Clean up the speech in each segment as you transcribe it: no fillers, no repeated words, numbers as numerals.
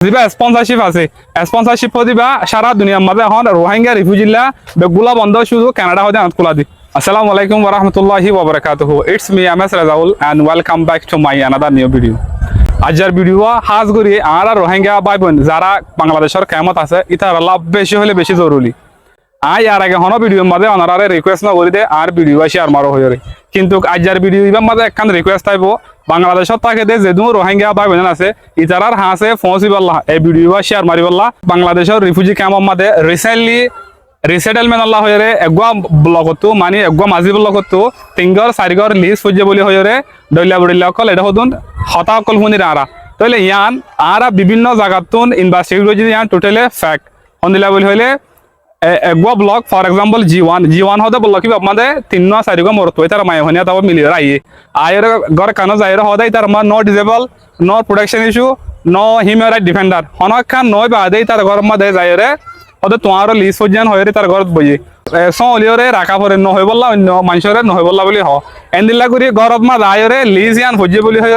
দিবা স্পন্সরশিপ আছে স্পন্সরশিপ দিবা সারা দুনিয়ার মাঝে এখন রোহিঙ্গা রিফিউজিলা বেগুলা বন্ধ শুধু কানাডা হতে আনত খোলা দি আসসালামু আলাইকুম ওয়া রাহমাতুল্লাহি ওয়া বারাকাতুহু it's me MS Rajaul and welcome back to my another new video আজকের ভিডিও হাজ করি আর রোহিঙ্গা ভাই বোন যারা বাংলাদেশের কেমত আছে ইতার লাভ বেশি হলে বেশি জরুরি আই আর আগে হন ভিডিওর মাঝে অনারারে রিকোয়েস্ট না করি দে আর ভিডিও শেয়ার মারো হয়ে কিন্তু আজকের ভিডিও ইবার মাঝে একখান রিকোয়েস্ট আইব বাংলাদেশত থাকে দে যেদু রোহিঙ্গা ভাই বোন আছে ইতারার হাসে পৌঁছিবাল্লাহ এই ভিডিও শেয়ার মারিবাল্লাহ বাংলাদেশের রিফিউজি ক্যাম্পর মাঝে রিসেন্টলি রিসেটেলমেন্ট আল্লাহ হয়ে এগুয়া ব্লকতো মানে এগুয়া মাঝি ব্লকতো তিনগর চারিগর লিজ ফুজে বলি হয়ে দলিয়া বড়িয়া অকল এটা হতুন হতা অকল শুনির আরা তাহলে ইয়ান আরা বিভিন্ন জায়গাতুন ইনভেস্টিগেট যদি ইয়ান টোটালি ফ্যাক্ট হন্দিলা বলি হইলে এগুয়া block for example G one হতে বললো কি আপনাদের তিন চারিগো মরতো তার মায়ে হনিয়া তারপর মিলিয়ে আইয়ে আয়ের ঘর কানো যাইরে হদাই তার মা no disable no protection issue no human right defender হনখান নয় বাদেই তার ঘর মধ্যে যাইরে হতে তোমারও লিজ ফজিয়ান হয়ে তার ঘরত বইয়ে সলিওরে রাখা পরে নহই বললা অন্য মানুষরে নহই বললা বলি হ এন্দিল্লা করি ঘরত মা যাইরে লিজ ইয়ান ফজিয়ে বলি হয়ে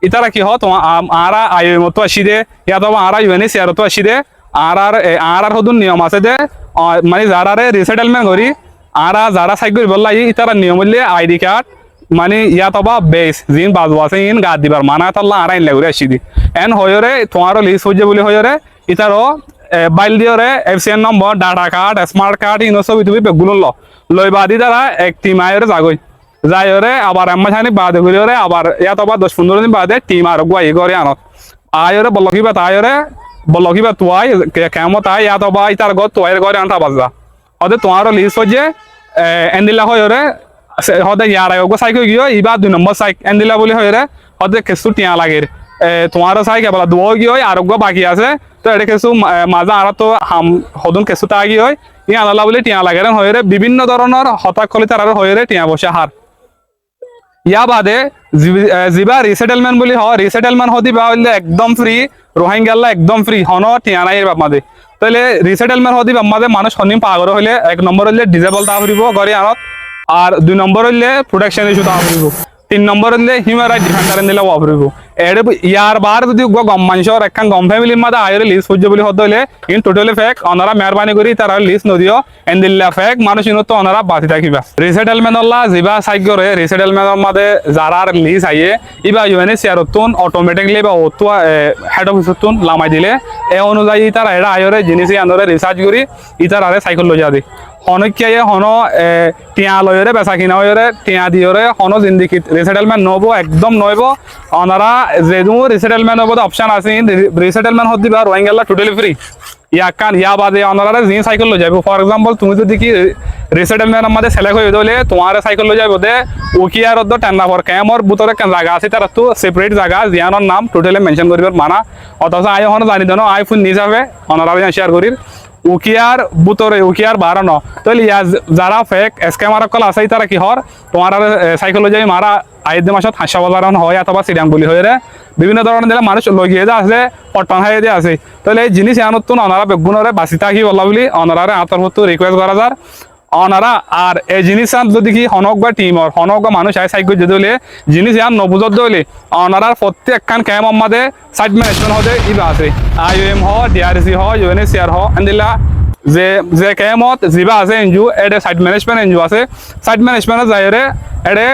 ইতারা কি হ তোমার আরা আয় মতো আসি দে ইয়া তো আরা ইউএনএ সিয়ারতো আসি দে আর হদুন নিয়ম আছে দে মানে যারারে রিসেটেলমেন্ট করি আরা যারা সাইড করি বললা ইতারা নিয়ম হইলে আইডি কার্ড মানে ইয়া তবা বেস জিন বাজু আছে ইন গাদ দিবার মানা তাল্লা আরা ইন লাগরে আসি দি এন হয়রে তোমারও লিজ ফজিয়ে বলি হয়ে ইতারও বাইল দিওরে এফসিএন নম্বর ডাটা কার্ড স্মার্ট কার্ড ইনো সব তুমি বেগুলো লই বাদি দ্বারা এক টিম আয়রে যাগই যাইরে আবার এম্মাছানি বাদে ঘুরে আবার ইয়াত আবার 10-15 দিন বাদে টিম আর গুয়াই করে আনত আয়রে বলকিবা তায়রে বলকিবা তুয়াই কেমত আয় ইয়াত আবার ইতার গত তুয়াইর করে আনতা বাজা ওদে তোমারও লিস্ট হচ্ছে এন্দিলা হয়রে হদে ইয়ার আয় গো সাইকো গিয়ে ইবা 2 নম্বর সাইক এন্দিলা বলি হয়রে হদে কেসু টিয়া লাগের তোমারও সাইক বলা দুও গিয়ে আর গো বাকি আছে তো এটা কিছু মাজা আর তো হদুন কিছু তাগি হয় ই আনালা বলে টিয়া লাগে হয়ে বিভিন্ন ধরনের হতাক্ষলিতার আর হয়ে টিয়া বসে হার ইয়া বাদে যিবা রিসেটেলমেন্ট বলি হয় রিসেটেলমেন্ট হদিবা হইলে একদম ফ্রি রোহিঙ্গাল্লা একদম ফ্রি হন টিয়া নাই বাপমাদে তাহলে রিসেটেলমেন্ট হদিবা আমাদের মানুষ হনিম পাগর হইলে 1 নম্বর হইলে ডিজেবল তা ফুরিব গড়ি আনত আর 2 নম্বর হইলে প্রোটেকশন ইস্যু তা ফুরিব 3 নম্বর হইলে হিউম্যান রাইট ডিফেন্ডার দিলে ফুরিব এডে ইয়ার বার যদি গম মানুষের একখান গম ফ্যামিলির মাঝে আয়ের লিজ ফুজে বলি হতে হইলে ইন টোটালি ফেক ওনারা মেহরবানি করি তারা লিজ নদিও এন্দিল্লা ফেক মানুষ ইনত ওনারা বাঁচি থাকিবা রিসেটেলমেন্ট আল্লাহ যিবা সাইক করে রিসেটেলমেন্টের মাঝে যারার লিজ আইয়ে ইবা ইউএনএইচসিআর তুন অটোমেটিকলি বা ওতো হেড অফিস তুন লামাই দিলে এ অনুযায়ী তারা এরা আয়রে জিনিস আনরে রিসার্চ করি ইতারারে সাইকেল লইয়া দি হনকিয়ে হন টিয়া লয়রে বেচা কিনা হয়ে টিয়া দিয়রে হন জিন্দিগি রিসেটেলমেন্ট নব একদম নইব ওনারা যেদু রিসেটেলমেন্ট হব অপশন আছে রিসেটেলমেন্ট হতে দিবা রোহিঙ্গাল্লা টোটালি ফ্রি ইয়া কান ইয়া বাদে ওনারা জিন সাইকেল লই যাবে ফর এক্সাম্পল তুমি যদি কি রিসেটেলমেন্টের মধ্যে সিলেক্ট হয়ে দলে তোমার সাইকেল লই যাবে দে ওকিয়ার দ টেন্ডা ফর ক্যামর বুতরে কেন জায়গা আছে তার তো সেপারেট জায়গা জিয়ানোর নাম টোটালি মেনশন করিবার মানা অথচ আই হন জানি দেন আইফোন নিয়ে যাবে ওনারা শেয়ার করি উকিয়ার বুতরে উকিয়ার বাড়ানো তাহলে যারা ফেক স্ক্যামার কল আছে তারা কি হর তোমার সাইকোলজি মারা আইদে মাসত হাসা বাজার হয় অথবা সিরিয়াম বলি হয়ে বিভিন্ন ধরনের দিলে মানুষ লগিয়ে যে আছে পটন হাই দিয়ে আছে তাহলে এই জিনিস আনতুন ওনারা বেগুনরে বাঁচি থাকি বলা বলি ওনারা আন্তর্ভুক্ত রিকোয়েস্ট করা যার ওনারা আর এই জিনিস যদি কি হনক বা টিমর হনক বা মানুষ আই সাইকো যদি হলে জিনিস ইয়ার নবুজত দলে ওনারার প্রত্যেকখান ক্যাম্প আমাদের সাইট ম্যানেজমেন্ট হতে ইবা আছে আইওএম হ ডিআরসি হ ইউএনএইচসিআর হ এন্দিলা যে ক্যাম্পত যিবা আছে এনজিও এডে সাইট ম্যানেজমেন্ট এনজিও আছে সাইট ম্যানেজমেন্ট যাইরে এডে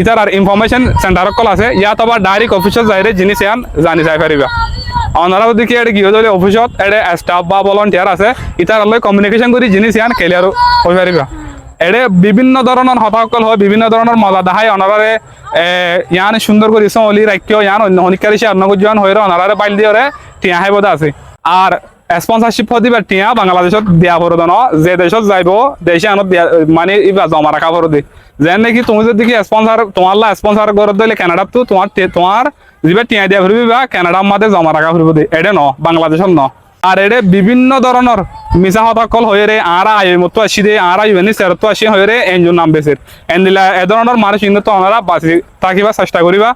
ইতার আর ইনফরমেশন সেন্টার কল আছে ইয়াত আবার ডাইরেক্ট অফিসত যাইরে জিনিস ইয়ান জানি যাই পারিবা ওনারা যদি কি এডে গিয়ে দলে অফিসত এডে স্টাফ বা ভলান্টিয়ার আছে ইতার লয় কমিউনিকেশন করি জিনিস ইয়ান ক্লিয়ার হয়ে পারিবা এডে বিভিন্ন ধরনের হতাকল হয় বিভিন্ন ধরনের মজা দেখায় ওনারে ইয়ান সুন্দর করে অলি রাখিও ইয়ান অন্য হনিকারি সে অন্য গুজন হয়ে ওনারে বাইল দিয়ে টিয়া হাই বোধ আছে আর স্পন্সরশিপ দিবা টিয়া বাংলাদেশত দিয়া পড়দ ন যে দেশত যাইব দেশে আনত মানে ইবা জমা রাখা পড় দি যেন নাকি তুমি যদি কি স্পন্সর তোমার স্পন্সর করে দিলে কানাডাত তো তোমার যিবা টিয়া দিয়া ফুরবি বা কানাডার মাঝে জমা রাখা ফুরব দি এডে ন বাংলাদেশত ন আর এডে বিভিন্ন ধরনের মিছা হতাকল হয়ে আরা আই মতো আসি দে আরা ইউএনএইচসিআর তো আসি হয়ে এনজিওর নাম বেসের এন্দিলা এ ধরনের মানুষ ইনত ওনারা বাঁচি থাকিবা চেষ্টা করিবা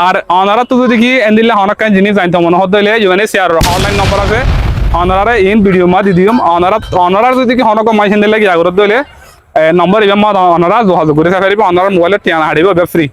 আর ওনারা তো যদি কি এন্দিলা অনেক জিনিস জানতে মনে হতে হলে ইউএনএইচসিআর অনলাইন নম্বর আছে ওনারা ইন ভিডিও মা দি দিম ওনারা যদি কি হনক মাইসেন দিলে কি আগরত দলে নম্বর ইবাম ওনারা যোগাযোগ করে পারিব ওনারা মোবাইলে টিয়া হারিব ফ্রি